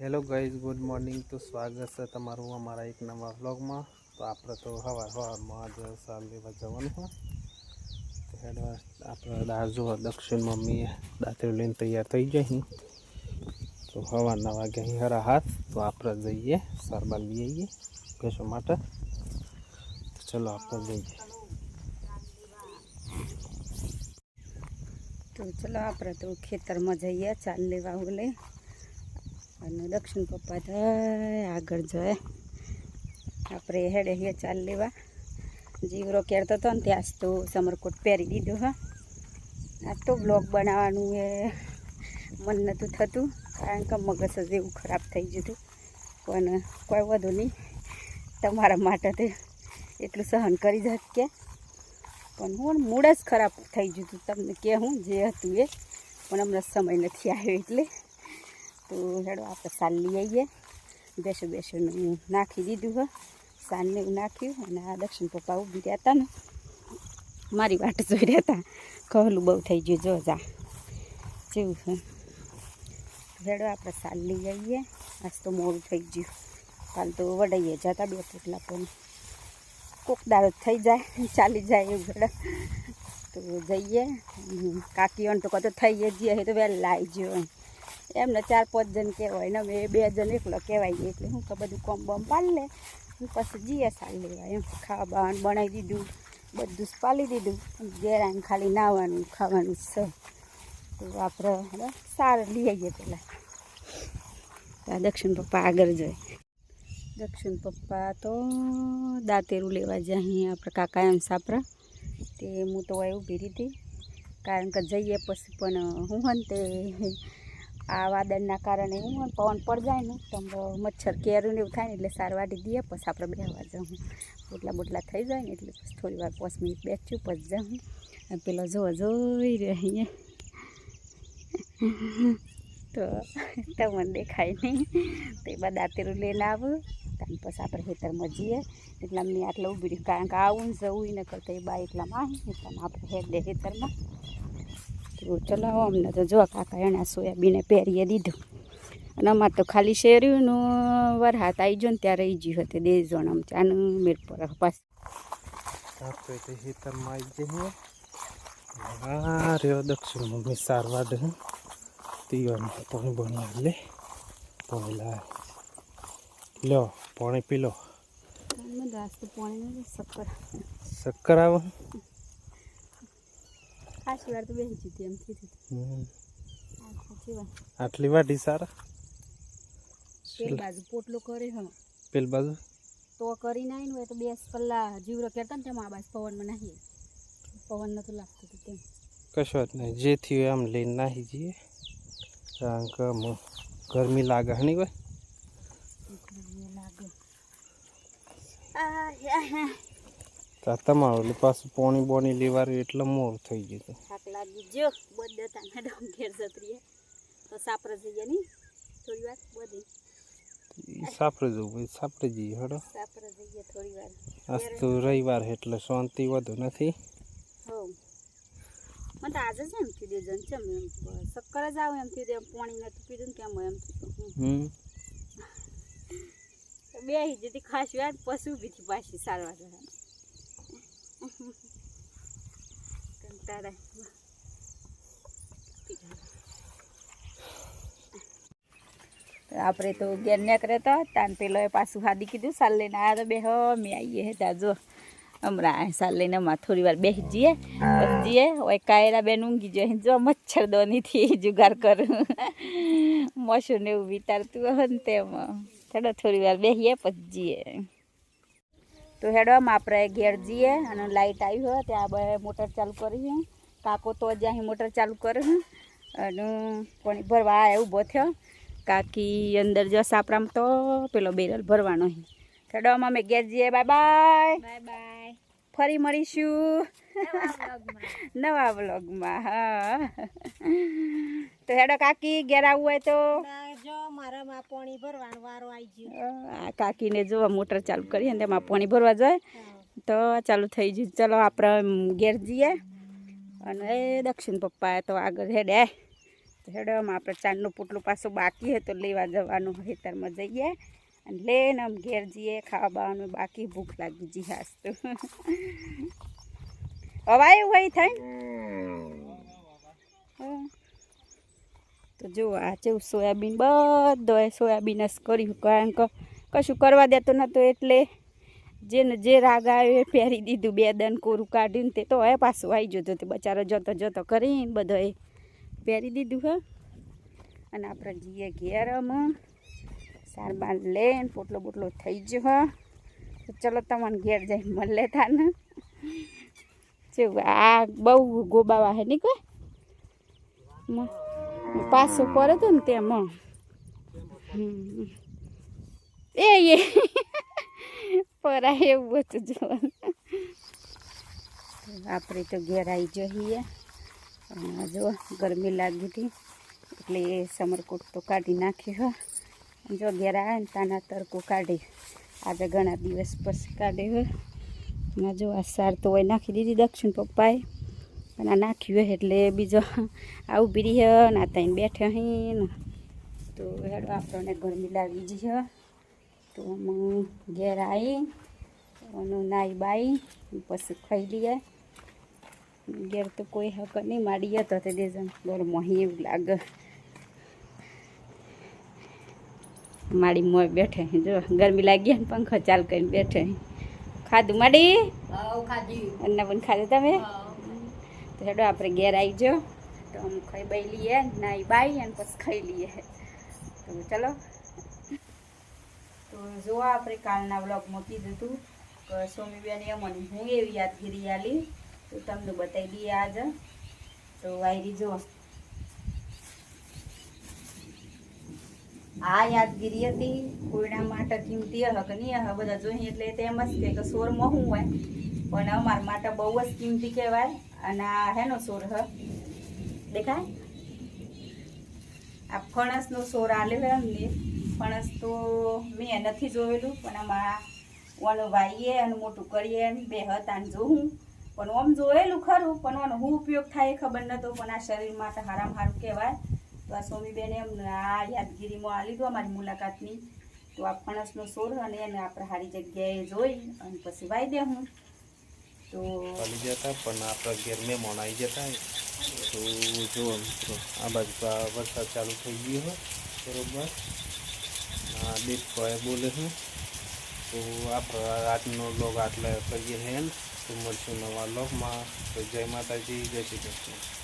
Hello guys good morning. तो स्वागत है तमारू अमारा एक नवा व्लॉग में। तो आप तो हवा में आज साल लेवा जवानुं है। तो हेडवा आप दाळ जो दक्षिण मम्मी दांतरी लईने तैयार थई जही। तो हवाना वाग्या ही हरा हाथ। तो आप जईए सारबार ली आईए भैंसों माटे। तो चलो आप जईए। तो चलो आप तो खेतर में जाइए चाल लेवा बोले અને દક્ષિણ પપ્પા તો આગળ જાય આપણે હેડે હે ચાલ લેવા જીવરો કહેતો હતો ને ત્યાં તો સમરકોટ પહેરી દીધું હા આ તો બ્લોગ બનાવવાનું એ મન નહોતું થતું કારણ કે મગજ જ એવું ખરાબ થઈ ગયું હતું પણ કોઈ વધુ નહીં તમારા માટે તે એટલું સહન કરી જાત કે પણ હું મૂડ જ ખરાબ થઈ ગયું હતું તમને કે હું જે હતું એ પણ હમણાં સમય નથી આવ્યો એટલે तो हेड़ो आप साल ली आईए बेसो बेसो नाखी दीधु है साल ने नाख्यू आ दक्षिण पप्पा ऊभी रहा था ने मारी वाट जोई रहा था कहलू बहु थी गयु जो जा जेवुं है। हेड़ो आप साल ली आईए आज तो मोड़ू थी गयु काल तो वडाइए जाता बे पोटला पण कोक दाड़ो थी जाए चाली जाए हेड़ो तो जाइए काकीओ तो कतो थी जी तो वहेला आई गयो एमने 4-5 जन कहवाय ने मैं 2 जन एकलो कहवाय एटले हूँ के बधुं कम बम पाल ले पछी जीए साल लेवा एम खावा बावन बनावी दीधुं बधुं ज पाली दीधुं घेर आवीने खाली नाहवानुं खावानुं छे। तो आपणे सार लई आवीए पेला दक्षिण पप्पा आगळ जोय दक्षिण पप्पा तो दातेरू लेवा जाही आपणे काका एम सापरा ते हूँ तो ऊभी रही थी कारण के जईए पछी पण हूँ हन ते आ वादळना कारणे हूँ पवन पड़ जाए ने तो मच्छर केरू ने थाय एटले सार वाटी दीए पछी आपणे बेहवा जाऊँ बोटला बोटला थई जाए ने एटले पछी थोड़ी वार 5 मिनिट बेठ्યું पछी जाऊँ पेलो जो जोई रही तो तमने देखाय नहीं तो एमां दातेरू लईने आवुं ताने पछी आपणे खेतरमां जीए एटले अमे आटले ऊभी रही कारण के आवुं ने जवुं न करता ए बा एकला माही एटले आपणे हेडे खेतरमां। तो चलो अमने तो जो काका एने सोयाबीन पेरीए दीधुं अने अमार तो खाली शेरीनु वरहात आई गयो ने त्यारे रही गयुं हते 2 जण आम चानु मेळ पर पास आप तो खेतर में आई जईए। हाँ रे दक्षिण मम्मी सार वाड तीवर में पानी बनी ले पानी ला लो पानी पी लो शक्कर आव खासी वार तो बेही जीती एम थी आटली वाटी सारा पेल बाजू पोटलो करे ह पेल बाजू तो करी नाई ने तो 2 कलाक जीवरो कहता ने तेमां आ बाजू पवन में नहीं पवन नतो लागतो तो तेम कशो वात नहीं जे थी आम लईने नाही जीए कारण के गर्मी लागे हनी कोई लागे તમારું પાછું પાણી બોણી લેવાનું એટલે મોર થઈ ગયું થાક લાગી જો બધે તાને ડમ ઘેર જતરીએ તો સાપરે જઈએ ની થોડી વાર બધી સાપરે જવું સાપરે જઈએ હડો સાપરે જઈએ થોડી વાર આજ તો રવિવાર એટલે શાંતિ વધુ નથી હો મને તો આજે જ એમ થયું દે જન ચમ એમ શક્કર જ આવે એમ થયું દે પાણી નતું પીધું ને કેમ એમ થયું બેહી જતી ખાસ વાર પશુ ઊભી થી પાછી સારવા જવાનું કંટાળા આપણે તો ઘેર નીકળે તો તાન પેલો પાછું હાદી કીધું સાલ લઈને આવ્યા તો બેહો મેં આવીએ હે ત્યાં જો હમણાં સાલ લઈને અમાર થોડી વાર બેસી જઈએ પછી જઈએ ઓય કાયરા બેન ઊંઘી જાય જો મચ્છરદાનીથી જુગાર કરું મશું ને એવું વિતારતું હોય ને તેમાં હેડો થોડી વાર બેસીએ પછી જઈએ तो हेडो हम आप घेर जीए और लाइट आई हो त्या मोटर चालू करी है काको तो ज्यादा मोटर चालू कर पानी भरवा आया ऊभो थो काकी अंदर जो सापरा में तो पेलो बेरल भरवानो है। हेडो हम अमे घेर जीए बाय बाय बाय बाय फरी मळीशुं नवा व्लॉग में। हाँ तो हेडो काकी घेर आवुं होय तो जो मारा में पानी भरवानो वारो आई गयो काकी ने जो मोटर चालू करी ने तेमां पानी भरवा जाए तो चालू थई गयुं। चलो आपणे घेर जीए अने दक्षिण पप्पा तो आगळ हेडे तो હેડો આપણે ચાંદનું પુટલું પાછું બાકી હે તો લેવા જવાનું ખેતરમાં જઈએ અને લઈને આમ ઘેર જઈએ ખાવા બાવાનું બાકી ભૂખ લાગી જી હાસ તો હવાયું હોય થાય તો જો આ જેવું સોયાબીન બધો સોયાબીન જ કર્યું કારણ કે કશું કરવા દેતો નહોતો એટલે જેને જે રાગ આવ્યો એ પહેરી દીધું 2 દન કોરું કાઢ્યું તે તો હવે પાછું આવી જતો તે બચારો જતો જતો કરીને બધો એ પહેરી દીધું હે અને આપણે જઈએ ઘેરમાં સાર બાર લઈને પોટલો બોટલો થઈ ગયો હે તો ચલો તમને ઘેર જઈને મળે થાને આ બહુ ગોબાવા હે નહીં કોઈ પાછું પડે તો ને તેમાં એ પરાય એવું હતું જોવાનું આપણે તો ઘેર આવી જઈએ જો ગરમી લાગી હતી એટલે એ સમરકોટ તો કાઢી નાખ્યું હે જો ઘેર આવે ને તાના તડકો કાઢી આજે ઘણા દિવસ પછી કાઢે હે જો આ સાર તો હોય નાખી દીધી દક્ષિણ પપ્પાએ અને આ નાખ્યું હોય એટલે બીજો આવું બીરી હે ને આ ત્યાં બેઠા હે ને તો હેડો આપણને ગરમી લાગી જ છે તો હું ઘેર આવી અને નાઈ બાઈ પછી ખાઈ લઈએ ઘેર તો કોઈ હક નહીં માડીએ તો તે દેજન ગરમ એવું લાગે માડી મોય બેઠે જો ગરમી લાગી ને પંખો ચાલ કરીને બેઠે ખાધું માડી અને પણ ખાધું તમે તો હેડો આપણે ઘેર આવી જાઓ તો અમે ખાઈ બાઈ લઈએ નાઈ બાઈ અને પછી ખાઈ લઈએ તો ચલો તો જો આપણે કાલના વ્લોગમાં કીધું હતું કે સોમીબેન એ મને હું એવી યાદગીરી આલી તો તમને બતાવી દઈએ આજે તો વાયરી જો આ યાદગીરી હતી કોઈના માટે કિંમતી હક નહીં હે બધા જોઈએ એટલે તેમ જ કે સોર મોહું હોય પણ અમારા માટે બહુ જ કિંમતી કહેવાય અને આ હેનો સોર હ દેખાય આ ફણસનો સોર આલ્યો હોય અમને ફણસ તો મેં નથી જોયેલું પણ અમારા ઓનો ભાઈએ અને મોટું કરીએ બે હતા જોઉં પણ આમ જોયેલું ખરું પણ ઓનો શું ઉપયોગ થાય એ ખબર નહોતો પણ આ શરીર માટે હારામાં સારું કહેવાય તો આ સોમીબેને એમ આ યાદગીરીમાં આ લીધું અમારી મુલાકાતની તો આ ફણસનો સોર અને એને આપણે સારી જગ્યાએ જોઈ અને પછી વાઈ દે હું તો ચાલી જતા પણ આપણા ઘેર મહેમાન આવી જતા તો જુઓ મિત્રો આ બાજુ વરસાદ ચાલુ થઈ ગયો હોય બરોબર આ દીપભાઈ બોલે છે તો આપણે આજનો લોગ આટલે કરીએ હેન્ડ તો મળશું નવા લોગમાં તો જય માતાજી જય શ્રી કૃષ્ણ.